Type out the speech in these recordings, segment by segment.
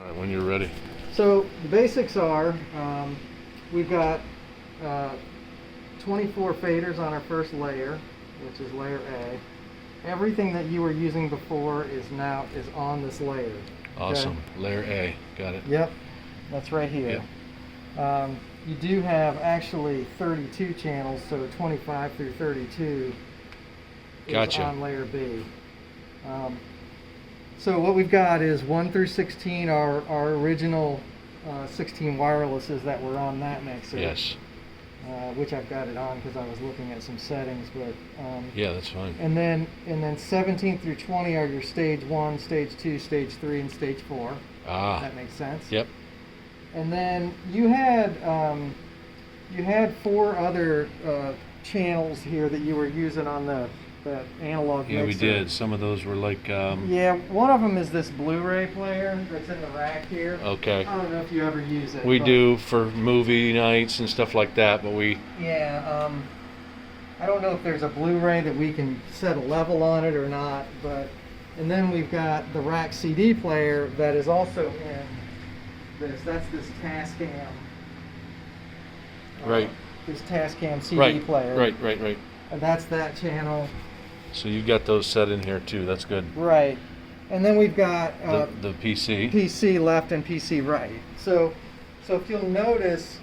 All right, when you're ready. So the basics are, we've got 24 faders on our first layer, which is layer A. Everything that you were using before is on this layer. Awesome. Okay? Layer A. Got it. Yep, that's right here. Yep. You do have actually 32 channels, so 25 through 32 is Gotcha. on layer B. So what we've got is 1 through 16 are our original 16 wirelesses that were on that mixer. Yes. Which I've got it on because I was looking at some settings, but Yeah, that's fine. and then 17 through 20 are your stage 1, stage 2, stage 3, and stage 4. Ah. That makes sense. Yep. And then you had 4 other channels here that you were using on the analog Yeah, we mixer. did. Some of those were like. Yeah, one of them is this Blu-ray player that's in the rack here. Okay. I don't know if you ever use it. We but- do for movie nights and stuff like that, but we. Yeah, I don't know if there's a Blu-ray that we can set a level on it or not, but, and then we've got the rack CD player that is also in this. That's this Tascam. Right. This Tascam CD Right. player. Right. And that's that channel. So you got those set in here too. That's good. Right. And then we've got The PC. PC left and PC right. So if you'll notice,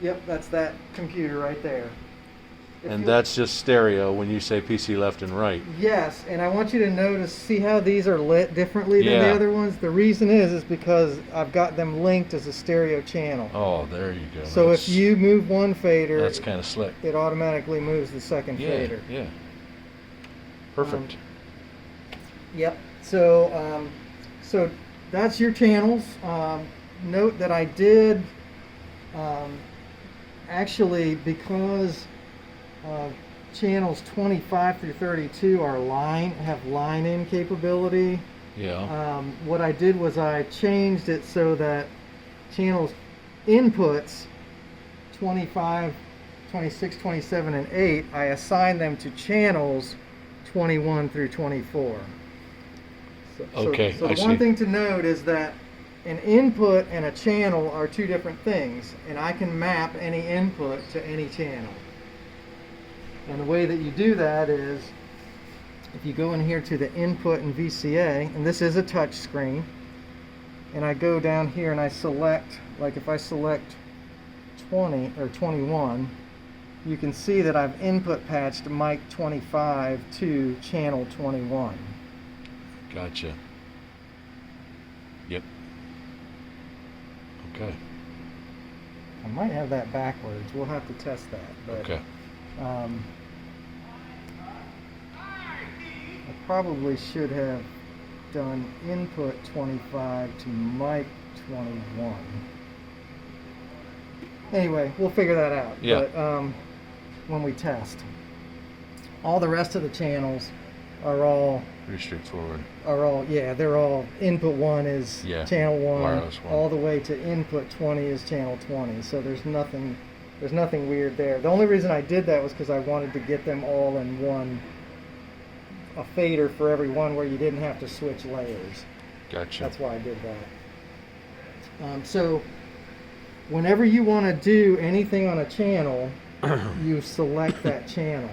yep, that's that computer right there. If And you'll- that's just stereo when you say PC left and right. Yes, and I want you to notice, see how these are lit differently than the Yeah. other ones? The reason is because I've got them linked as a stereo channel. Oh, there you go. So if you move one fader, That's kind of slick. it automatically moves the second Yeah. fader. Yeah. Perfect. Yep. So so that's your channels. Note that I did actually, because channels 25 through 32 have line-in capability. Yeah. What I did was I changed it so that channels inputs 25, 26, 27, and 8, I assigned them to channels 21 through 24. Okay, So I the one see. thing to note is that an input and a channel are two different things, and I can map any input to any channel. And the way that you do that is, if you go in here to the input and VCA, and this is a touch screen, and I go down here and I select, like if I select 20 or 21, you can see that I've input patched mic 25 to channel 21. Gotcha. Yep. Okay. I might have that backwards. We'll have to test that. But, Okay. I probably should have done input 25 to mic 21. Anyway, we'll figure that out. Yeah. But when we test, all the rest of the channels are all Pretty straightforward. they're all input 1 is Yeah, channel 1, wireless 1. all the way to input 20 is channel 20. So there's nothing weird there. The only reason I did that was because I wanted to get them all in a fader for every one where you didn't have to switch layers. Gotcha. That's why I did that. So whenever you want to do anything on a channel, you select that channel.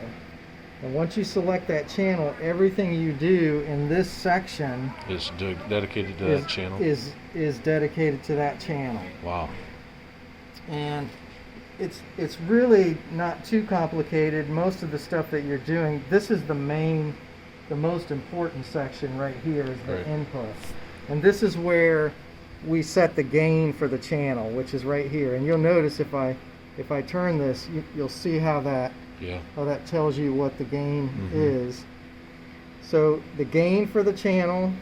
And once you select that channel, everything you do in this section Is dedicated to that channel. is dedicated to that channel. Wow. And it's really not too complicated. Most of the stuff that you're doing, this is the most important section right here is the Right. input. And this is where we set the gain for the channel, which is right here. And you'll notice if I turn this, you'll see how that tells you what the gain is. So the gain for the channel,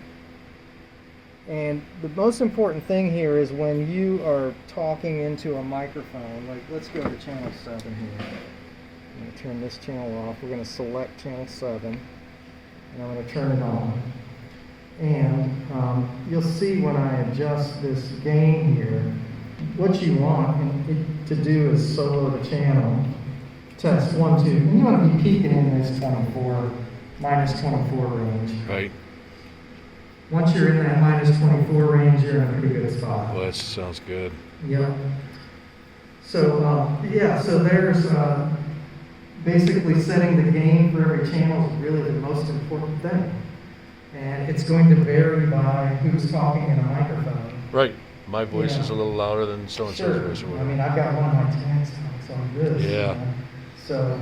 and the most important thing here is when you are talking into a microphone, like let's go to channel 7 here. I'm going to turn this channel off. We're going to select channel 7, and I'm going to turn it on. And you'll see when I adjust this gain here, what you want it to do is solo the channel. Test 1, 2. And you want to be peaking in this 24, minus 24 range. Right. once you're in that -24 range, you're in a pretty good spot. Well, that sounds good. Yep. So, yeah, so there's basically setting the gain for every channel is really the most important thing. And it's going to vary by who's talking in a microphone. Right. My voice Yeah. is a little louder than so-and-so's Sure. voice or I whatever. mean, I've got one of my tags on this. Yeah. So,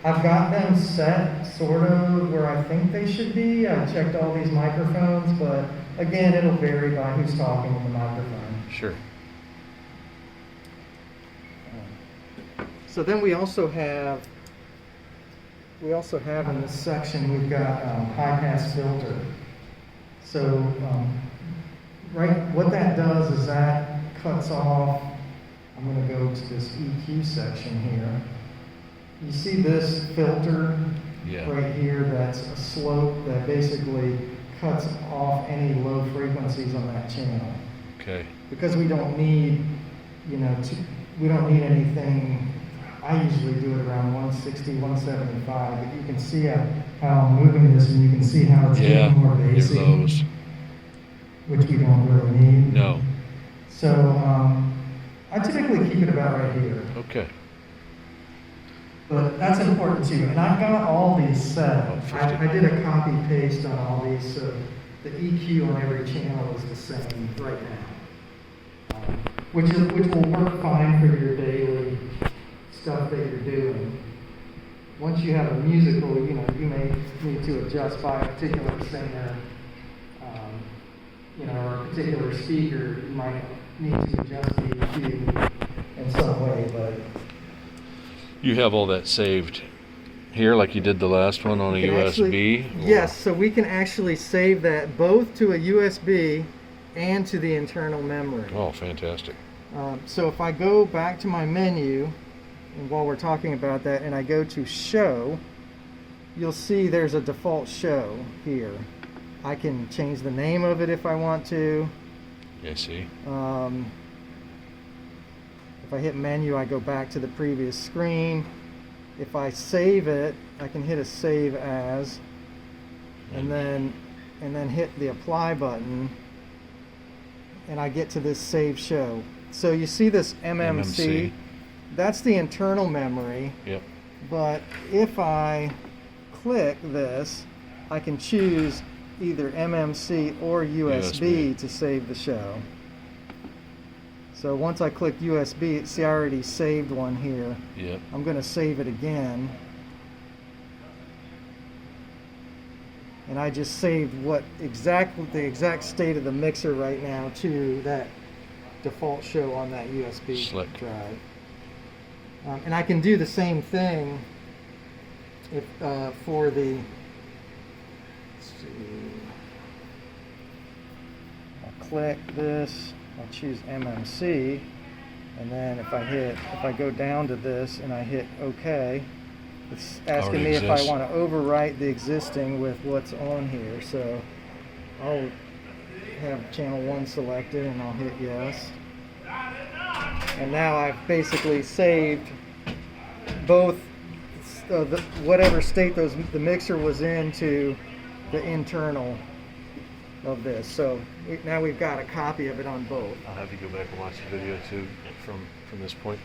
I've got them set sort of where I think they should be. I've checked all these microphones, but again, it'll vary by who's talking in the microphone. Sure. So then we also have in this section, we've got high pass filter. So, right, what that does is that cuts off, I'm going to go to this EQ section here. You see this filter Yeah. right here that's a slope that basically cuts off any low frequencies on that channel. Okay. Because we don't need, we don't need anything. I usually do it around 160, 175, but you can see how I'm moving this, and you can see how it's Yeah. getting more Your basic, lows. which we don't really need. No. So I typically keep it about right here, Okay. but that's important too. And I've got all these set. Oh, 50. I did a copy paste on all these, so the EQ on every channel is the same right now, which will work fine for your daily stuff that you're doing. Once you have a musical, you may need to adjust by a particular singer, or a particular speaker. You might need to adjust the EQ in some way, but You have all that saved here like you did the last one on a you can USB? actually- Yes, so we can actually save that both to a USB and to the internal memory. Oh, fantastic. So if I go back to my menu, and while we're talking about that, and I go to show, you'll see there's a default show here. I can change the name of it if I want to. Yeah, see? If I hit menu, I go back to the previous screen. If I save it, I can hit a save as, and then hit the apply button, and I get to this save show. So you see this MMC. That's the internal memory. Yep. But if I click this, I can choose either MMC or USB to save the show. So once I click USB, see I already saved one here. Yep. I'm going to save it again. And I just saved the exact state of the mixer right now to that default show on that USB Slick. drive. And I can do the same thing if for the. Let's see. I'll click this. I'll choose MMC, and then if I go down to this and I hit OK, it's asking Already me if I exists. want to overwrite the existing with what's on here. So I'll have channel 1 selected and I'll hit yes. And now I've basically saved both whatever state the mixer was in to the internal of this. So now we've got a copy of it on both. I'll have you go back and watch the video too from this point.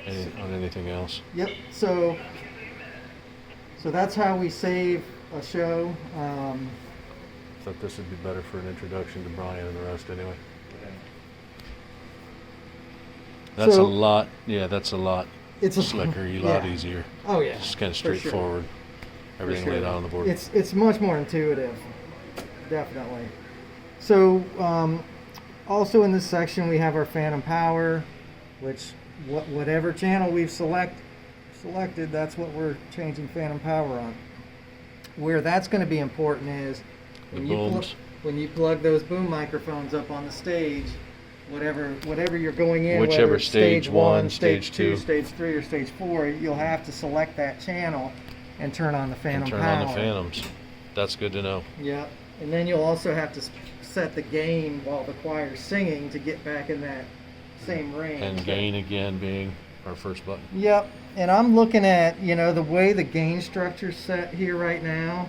On anything else? Yep. So that's how we save a show. Thought this would be better for an introduction to Brian and the rest anyway. That's So- a lot. Yeah, that's a lot It's a slicker, a lot yeah. easier. Oh yeah. Just kind of for sure. straightforward. Everything For sure. laid out on the board. It's much more intuitive, definitely. So also in this section we have our phantom power, which whatever channel we've selected, that's what we're changing phantom power on. Where that's going to be important is The booms. when you plug those boom microphones up on the stage, whatever you're going in, Whichever whether it's stage 1, stage stage 2, 2. stage 3, or stage 4, you'll have to select that channel and turn on the phantom And turn power. on the phantoms. That's good to know. Yeah, and then you'll also have to set the gain while the choir's singing to get back in that same range. And gain again being our first button. Yep, and I'm looking at, the way the gain structure's set here right now.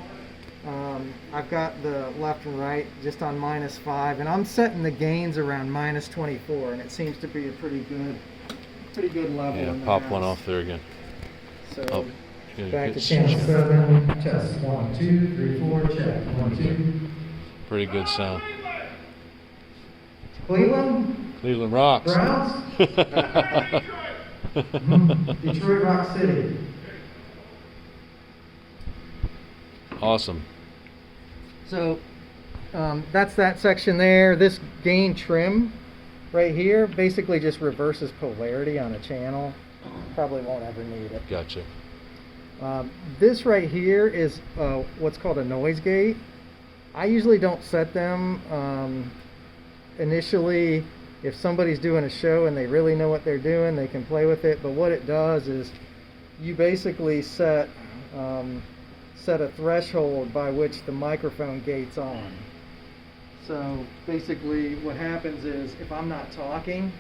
I've got the left and right just on -5, and I'm setting the gains around -24, and it seems to be a pretty good level. Yeah, in the pop one house. off there again. So Oh, yeah, back to it's channel 7, test 1, 2, 3, 4, check 1, 2. pretty good sound. Cleveland Cleveland rocks. Browns, Detroit Rock City. Awesome. So that's that section there. This gain trim right here basically just reverses polarity on a channel. Probably won't ever need it. Gotcha. This right here is what's called a noise gate. I usually don't set them initially. If somebody's doing a show and they really know what they're doing, they can play with it. But what it does is you basically set a threshold by which the microphone gates on. So basically what happens is if I'm not talking,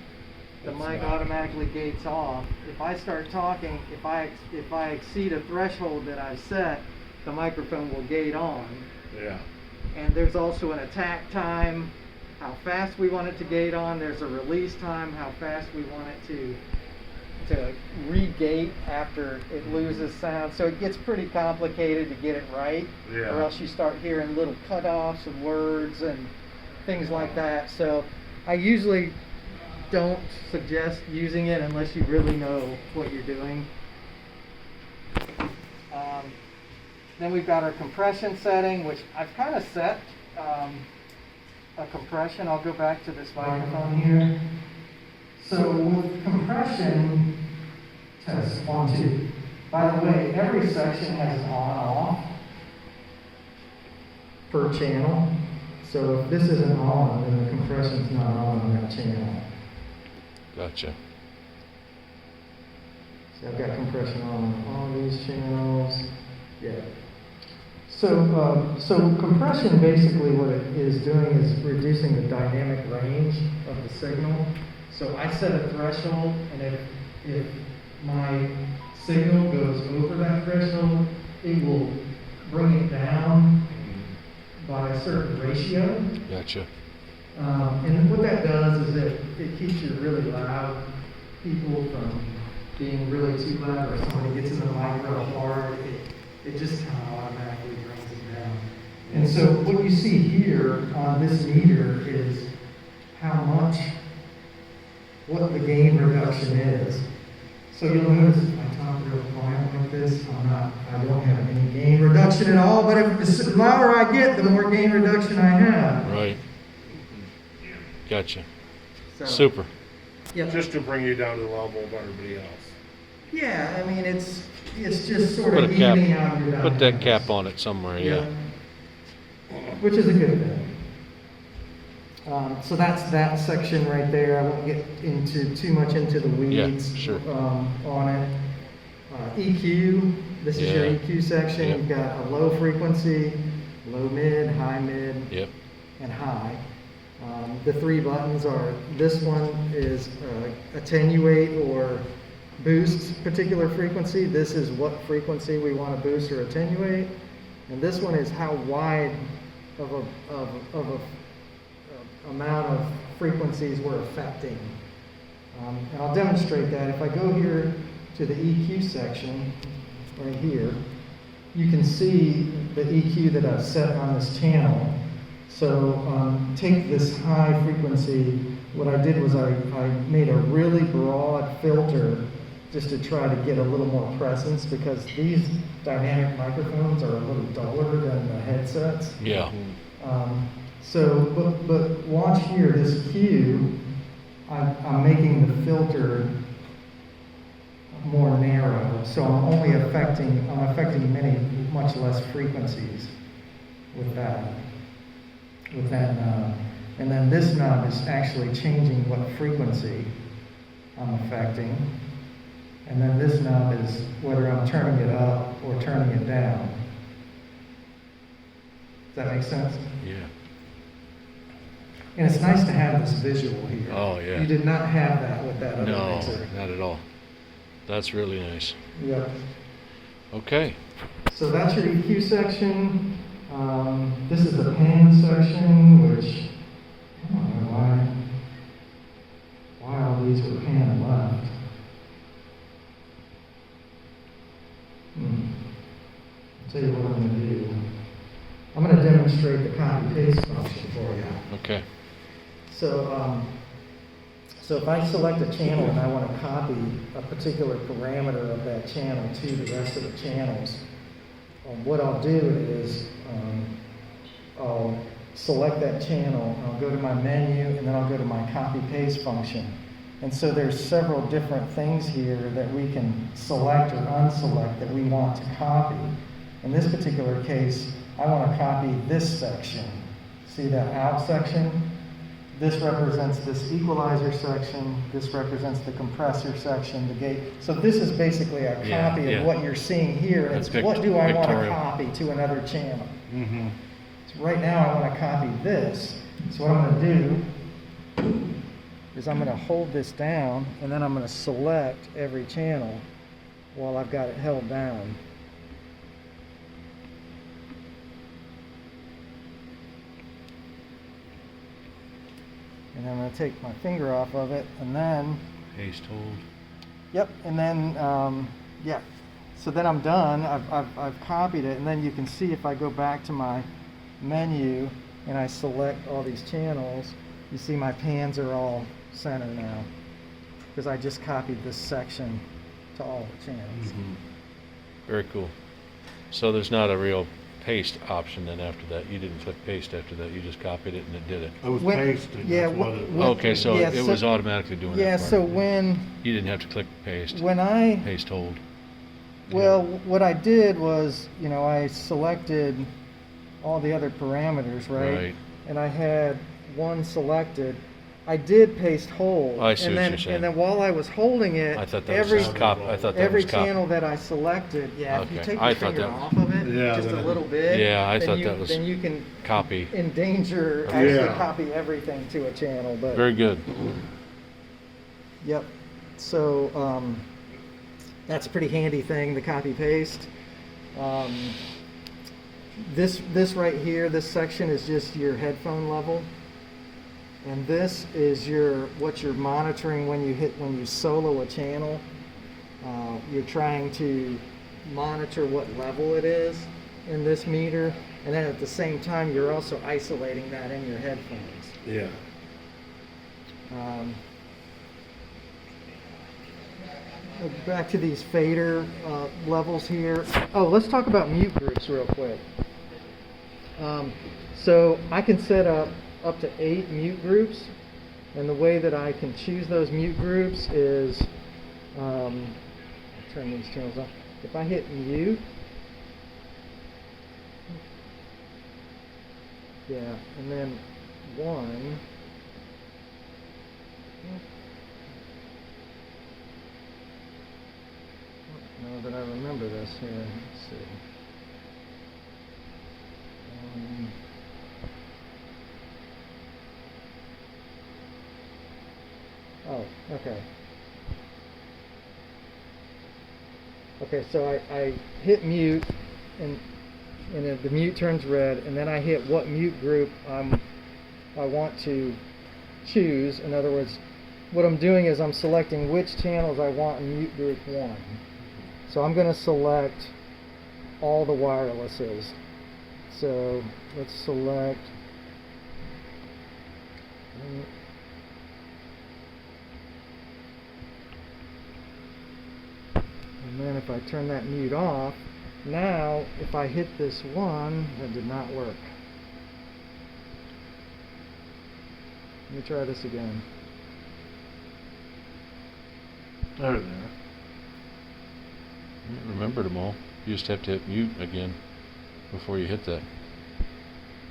the mic automatically gates off. If I start talking, if I exceed a threshold that I've set, the microphone will gate on. Yeah. And there's also an attack time, how fast we want it to gate on. There's a release time, how fast we want it to re-gate after it loses sound. So it gets pretty complicated to get it right, Yeah. or else you start hearing little cutoffs of words and things like that. So I usually don't suggest using it unless you really know what you're doing. Then we've got our compression setting, which I've kind of set a compression. I'll go back to this microphone here. So with compression, test 1, 2. By the way, every section has an on-off per channel. So if this isn't on, then the compression's not on that channel. Gotcha. So I've got compression on all these channels. Yeah. So compression basically what it is doing is reducing the dynamic range of the signal. So I set a threshold, and if my signal goes over that threshold, it will bring it down by a certain ratio. Gotcha. And what that does is it keeps your really loud people from being really too loud, or somebody gets in the mic real hard, it just kind of automatically brings it down. And so what you see here on this meter is what the gain reduction is. So you'll notice if I talk real quiet like this, I don't have any gain reduction at all, but if the louder I get, the more gain reduction I have. Right. Gotcha. So, Super. Yeah. Just to bring you down to the level of everybody else. Yeah, I mean, it's just sort Put of a cap. evening out your Put that dynamics. cap on it somewhere. Yeah. Which is a good thing. So that's that section right there. I won't get too much into the weeds sure. On it. EQ, this is your Yeah. EQ section. Yep. You've got a low frequency, low mid, high mid, Yep. and high. The 3 buttons are, this one is attenuate or boost particular frequency. This is what frequency we want to boost or attenuate. And this one is how wide of a amount of frequencies we're affecting. And I'll demonstrate that. If I go here to the EQ section, right here, you can see the EQ that I've set on this channel. So take this high frequency. What I did was I made a really broad filter just to try to get a little more presence, because these dynamic microphones are a little duller than the headsets. Yeah. But watch here, this Q, I'm making the filter more narrow, so I'm affecting much less frequencies with that knob. And then this knob is actually changing what frequency I'm affecting. And then this knob is whether I'm turning it up or turning it down. Does that make sense? Yeah. And it's nice to have this visual here. Oh, yeah. You did not have that with that other No, mixer. not at all. That's really nice. Yep. Okay. So that's your EQ section. This is the pan section, which I don't know why all these were pan left. I'll tell you what I'm going to do. I'm going to demonstrate the copy paste function for you. Okay. So, so if I select a channel and I want to copy a particular parameter of that channel to the rest of the channels, what I'll do is I'll select that channel, I'll go to my menu, and then I'll go to my copy paste function. And so there's several different things here that we can select or unselect that we want to copy. In this particular case, I want to copy this section. See that out section? This represents this equalizer section. This represents the compressor section, the gate. So this is basically a copy of what you're seeing here. And it's what do I want to copy to another channel? Mm-hmm. So right now I want to copy this. So what I'm going to do is I'm going to hold this down, and then I'm going to select every channel while I've got it held down. And I'm going to take my finger off of it, and then, Paste hold. yep, and then, yeah. So then I'm done. I've copied it, and then you can see if I go back to my menu and I select all these channels, you see my pans are all center now because I just copied this section to all the channels. Mm-hmm. Very cool. So there's not a real paste option then after that. You didn't click paste after that. You just copied it and it did it. It was When- pasted. yeah, That's what it when- Okay, so yeah, it so- was automatically doing Yeah, that part. so when You didn't have to click paste. I Paste hold. Well, what I did was, I selected all the other parameters, right? Right. And I had one selected. I did paste hold. I see and what then, you're saying. And then while I was holding it, I thought that every was cop. I thought that every was cop. channel that I selected, if you Okay. take I your thought finger that- off of it, Yeah, just a then- little bit, Yeah, I then thought you, that was then you can copy. endanger actually Yeah. copy everything to a channel. But Very good. Yep. So that's a pretty handy thing, the copy paste. This right here, this section is just your headphone level, and this is what you're monitoring when you solo a channel. You're trying to monitor what level it is in this meter, and then at the same time you're also isolating that in your headphones. Yeah. Back to these fader levels here. Oh, let's talk about mute groups real quick. So I can set up to 8 mute groups, and the way that I can choose those mute groups is, I'll turn these channels off. If I hit mute, yeah, and then 1. Now that I remember this here, let's see. Oh, okay. Okay, so I hit mute, and the mute turns red, and then I hit what mute group I want to choose. In other words, what I'm doing is I'm selecting which channels I want in mute group 1. So I'm going to select all the wirelesses. So let's select and then if I turn that mute off, now if I hit this 1, that did not work. Let me try this again. There. You remembered them all. You just have to hit mute again before you hit that.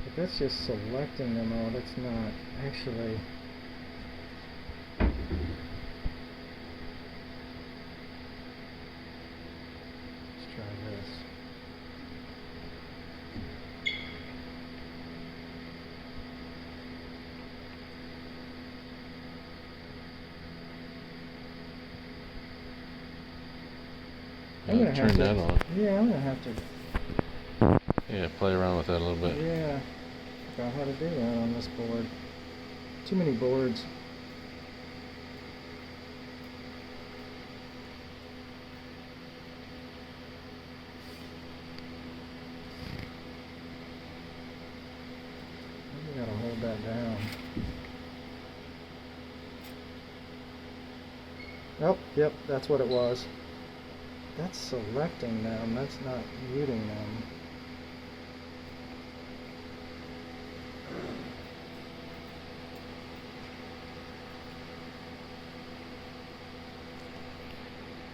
But that's just selecting them all. That's not actually. Let's try this. I'm gonna have Turn to, that on. Yeah, I'm gonna have to. Yeah, Yeah, play around with that a little bit. Yeah, forgot how to do that on this board. Too many boards. We gotta hold that down. Oh, yep, that's what it was. That's selecting them, that's not muting them.